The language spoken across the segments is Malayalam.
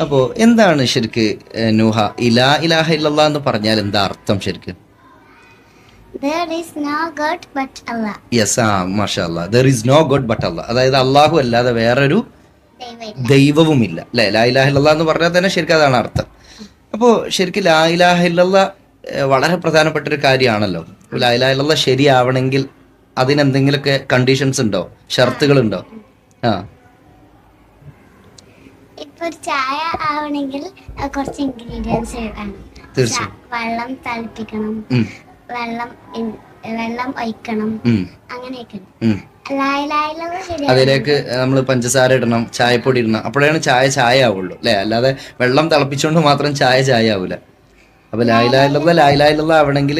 അപ്പോൾ എന്താണ് ശരിക്ക് നൂഹ ഇലാ ഇലാഹ ഇല്ലല്ലാഹ് എന്ന് പറഞ്ഞാൽ എന്താ അർത്ഥം ശരിക്ക്? There is no God but Allah. Yes, മാഷാ അല്ലാഹ്. There is no God but അല്ലാഹ്. അതായത് അള്ളാഹു അല്ലാതെ വേറൊരു ദൈവമില്ല. ദൈവവുമില്ല അല്ലെ. ലാ ഇലാഹ ഇല്ലല്ലാഹ് എന്ന് പറഞ്ഞാൽ തന്നെ ശരിക്കും അതാണ് അർത്ഥം. അപ്പോൾ ശരിക്കും ലാ ഇലാഹ ഇല്ലല്ലാഹ് വളരെ പ്രധാനപ്പെട്ട ഒരു കാര്യമാണല്ലോ. ലാ ഇലാഹ ഇല്ലല്ലാഹ് ശരിയാവണമെങ്കിൽ അതിനെന്തെങ്കിലുമൊക്കെ കണ്ടീഷൻസ് ഉണ്ടോ, ഷർത്തുകളുണ്ടോ? ആ ഇപ്പൊ ഒരു ചായ ആവണമെങ്കിൽ കുറച്ച് ഇൻഗ്രീഡിയൻസ് വേണം. തീർച്ചയായും. വെള്ളം തിളപ്പിക്കണം, ഉം, വെള്ളം ഒഴിക്കണം, ഉം, അങ്ങനെയൊക്കെ. ഉം. ശരിയാണ്. അതിലേക്ക് നമ്മൾ പഞ്ചസാര ഇടണം, ചായപ്പൊടി ഇടണം, അപ്പോഴാണ് ചായ ചായ ആവുള്ളൂ അല്ലെ. അല്ലാതെ വെള്ളം തിളപ്പിച്ചുകൊണ്ട് മാത്രം ചായ ചായ ആവൂല. അപ്പൊ ലാ ഇലാഹ ഇല്ലല്ലാഹ് ലാ ഇലാഹ ഇല്ലല്ലാഹ് ആവണമെങ്കിൽ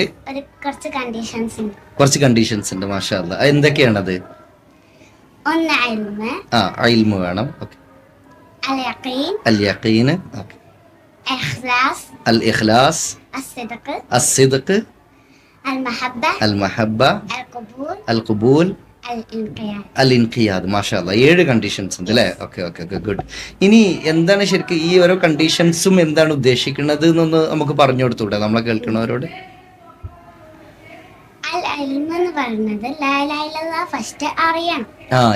കുറച്ച് കണ്ടീഷൻസ് ഉണ്ട്. കുറച്ച് കണ്ടീഷൻസ് ഉണ്ട്. മാഷാ അല്ലാഹ്. അത് എന്തൊക്കെയാണത്? ഒന്ന് ഇൽമ്, ഇൽമ് വേണം. ഓക്കെ. അൽ യഖീൻ, അൽ യഖീൻ, ഓക്കെ. ഇഖ്ലാസ്, അൽ ഇഖ്ലാസ്, അസ്സിദ്ഖ്, അസ്സിദ്ഖ്, അൽ മഹബ്ബ, അൽ മഹബ്ബ, അൽ ഖബൂൽ, അൽ ഖുബൂൽ, അൽ ഇൻഖിയാദ്. അൽ ഇൻഖിയാദ്. മാഷാ അല്ലാഹ്. 7 കണ്ടീഷൻസ് ഉണ്ട് അല്ലേ? Okay okay okay, good. ഇനി എന്താണ് ശരിക്കും ഈ ഓരോ കണ്ടീഷൻസും എന്താണ് ഉദ്ദേശിക്കുന്നത് എന്നൊന്ന് നമുക്ക് പറഞ്ഞു കൊടുത്തൂടെ നമ്മളെ കേൾക്കുന്നവരോട്? അൽ ഇൽമ് എന്ന് പറയുന്നത് ലാ ഇലാഹ ഇല്ലല്ലാഹ് ഫസ്റ്റ് അറിയണം.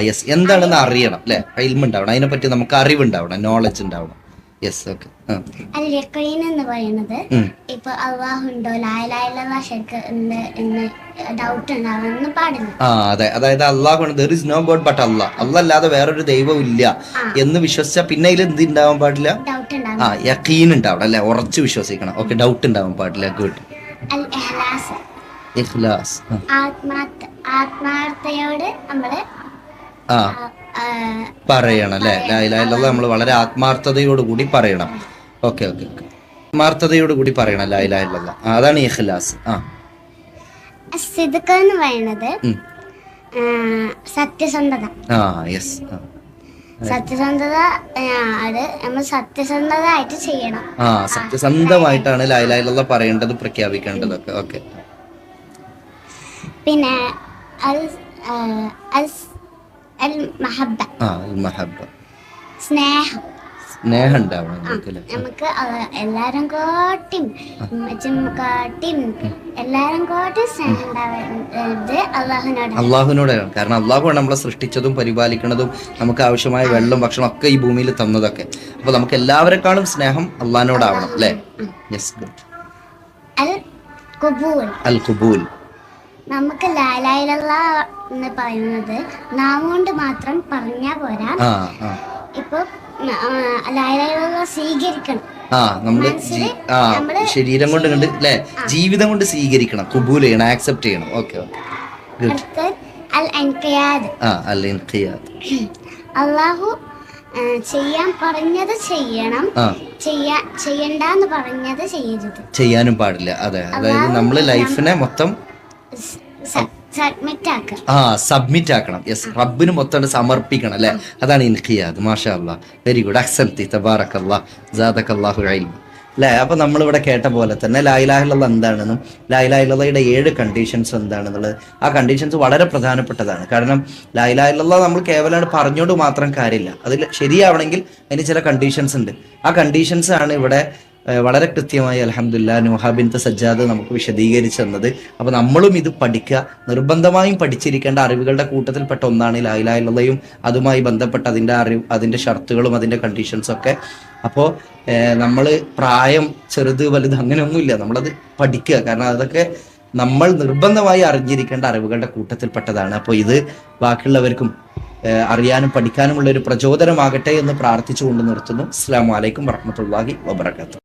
യെസ്, എന്താണെന്ന് അറിയണം അല്ലെ. ഇൽമ് ഉണ്ടാവണം, അതിനെപ്പറ്റി നമുക്ക് അറിവുണ്ടാവണം, നോളജ് ഉണ്ടാവണം. Yes, okay. അൽ യഖീൻ എന്ന് പറയുന്നത് ഇപ്പൊ അള്ളാഹു ഉണ്ടോ, ലാ ഇലാഹ ഇല്ലല്ലാഹ് ശരിക്കും എന്ന് ഡൗട്ട് ഉണ്ടാവാനൊന്നും പാടില്ല. അതെ, അതായത് അള്ളാഹു there is no God but അല്ലാഹ്, അല്ലാഹ് അല്ലാതെ വേറൊരു ദൈവം ഇല്ല എന്ന് വിശ്വസിച്ചാൽ പിന്നെ അതിൽ എന്ത് ഉണ്ടാവാൻ പാടില്ല? ഡൗട്ട് ഉണ്ടാവും. യഖീൻ ഉണ്ടാവണം അല്ലെ, ഉറച്ചു വിശ്വസിക്കണം. ഓക്കെ, ഡൗട്ട് ഉണ്ടാവാൻ പാടില്ല. ഗുഡ്. അൽ ഇഖ്ലാസ്, ഇഖ്ലാസ്, ആത്മാർത്ഥതയോട് നമ്മള് പറയണം അല്ലെ. ലാ ഇലാഹ ഇല്ലല്ലാഹ് നമ്മൾ വളരെ ആത്മാർത്ഥതയോട് കൂടി പറയണം. ഓക്കെ ഓക്കെ ഓക്കെ, ആത്മാർത്ഥതയോട് കൂടി പറയണം ലാ ഇലാഹ ഇല്ലല്ലാഹ്. അതാണ് ഇഖ്ലാസ്. സിദ്ഖ് എന്ന് പറയുന്നത് സത്യസന്ധത. യെസ്, സത്യസന്ധത അത് നമ്മൾ സത്യസന്ധമായിട്ട് ചെയ്യണം. സത്യസന്ധമായിട്ടാണ് ലാ ഇലാഹ ഇല്ലല്ലാഹ് പറയേണ്ടത്, പ്രഖ്യാപിക്കേണ്ടതൊക്കെ. ഓക്കെ. പിന്നെ അൽ മഹബ്ബ, മഹബ്ബ, സ്നേഹം. സ്നേഹം ഉണ്ടാവണം നമുക്ക് എല്ലാരും കാട്ടിയും എല്ലാരും കാട്ടി സ്നേഹം ഉണ്ടാവുന്നത് അള്ളാഹുവിനോടാണ്. കാരണം അള്ളാഹുവാണ് നമ്മളെ സൃഷ്ടിച്ചതും പരിപാലിക്കുന്നതും നമുക്ക് ആവശ്യമായ വെള്ളം ഭക്ഷണം ഒക്കെ ഈ ഭൂമിയിൽ തന്നതൊക്കെ. അപ്പൊ നമുക്ക് എല്ലാവരെക്കാളും സ്നേഹം അള്ളാഹിനോടാവണം അല്ലെ. Yes, good. അൽ ഖുബൂൽ, അൽ ഖുബൂൽ. നമുക്ക് ലാ ഇലാഹ ഇല്ലല്ലാഹ് എന്ന് പറയുന്നത് നാം കൊണ്ട് മാത്രം പറഞ്ഞാ പോരാ. ഇപ്പൊ ലാ ഇലാഹ ഇല്ലല്ലാഹ് സ്വീകരിക്കണം. നമ്മള് ശരീരം കൊണ്ട് കണ്ട് അല്ലെ, ജീവിതം കൊണ്ട് സ്വീകരിക്കണം, ഖുബൂൽ ചെയ്യണം, ആക്സെപ്റ്റ് ചെയ്യണം. Okay okay, good. അൽ ഇൻഖിയാദ്, അൽ ഇൻഖിയാദ്. അല്ലാഹു ചെയ്യാൻ പറഞ്ഞത് ചെയ്യണം, ചെയ്യണ്ടെന്ന് പറഞ്ഞത് ചെയ്യരുത്, ചെയ്യാനും പാടില്ല. അതെ, അതായത് നമ്മള് ലൈഫിനെ മൊത്തം സബ്മിറ്റ് ആക്കണം. യെസ്, റബ്ബിന് മൊത്തം സമർപ്പിക്കണം അല്ലെ. അതാണ് ഇൻഖിയാദ്. മാഷാ അല്ലാഹ്, വെരി ഗുഡ്. അഹ്സൻതി, തബാറകല്ലാഹ്, സാദകല്ലാഹു ഇൽമ അല്ലെ. അപ്പൊ നമ്മളിവിടെ കേട്ട പോലെ തന്നെ ലാ ഇലാഹ ഇല്ലല്ലാഹ് എന്താണെന്നും ലാ ഇലാഹ ഇല്ലല്ലാഹയുടെ 7 കണ്ടീഷൻസ് എന്താണെന്നുള്ളത്, ആ കണ്ടീഷൻസ് വളരെ പ്രധാനപ്പെട്ടതാണ്. കാരണം ലാ ഇലാഹ ഇല്ലല്ലാഹ് നമ്മൾ കേവലം പറഞ്ഞോണ്ട് മാത്രം കാര്യമില്ല, അതിൽ ശരിയാവണമെങ്കിൽ അതിന് ചില കണ്ടീഷൻസ് ഉണ്ട്. ആ കണ്ടീഷൻസ് ആണ് ഇവിടെ വളരെ കൃത്യമായി അൽഹംദുലില്ലാഹ് നൂഹ ബിൻത്ത് സജ്ജാദ് നമുക്ക് വിശദീകരിച്ചു തന്നത്. അപ്പോൾ നമ്മളും ഇത് പഠിക്കുക, നിർബന്ധമായും പഠിച്ചിരിക്കേണ്ട അറിവുകളുടെ കൂട്ടത്തിൽപ്പെട്ട ഒന്നാണ് ലാ ഇലാഹ ഇല്ലല്ലാഹയും അതുമായി ബന്ധപ്പെട്ട അതിൻ്റെ അറിവ്, അതിൻ്റെ ഷർത്തുകളും അതിൻ്റെ കണ്ടീഷൻസും ഒക്കെ. അപ്പോൾ നമ്മൾ പ്രായം ചെറുത് വലുത് അങ്ങനെയൊന്നുമില്ല, നമ്മളത് പഠിക്കുക. കാരണം അതൊക്കെ നമ്മൾ നിർബന്ധമായി അറിഞ്ഞിരിക്കേണ്ട അറിവുകളുടെ കൂട്ടത്തിൽപ്പെട്ടതാണ്. അപ്പോൾ ഇത് ബാക്കിയുള്ളവർക്കും അറിയാനും പഠിക്കാനുമുള്ള ഒരു പ്രചോദനമാകട്ടെ എന്ന് പ്രാർത്ഥിച്ചുകൊണ്ട് നിർത്തുന്നു. അസ്സലാമു അലൈക്കും വറഹ്മത്തുള്ളാഹി വബറകാതുഹു.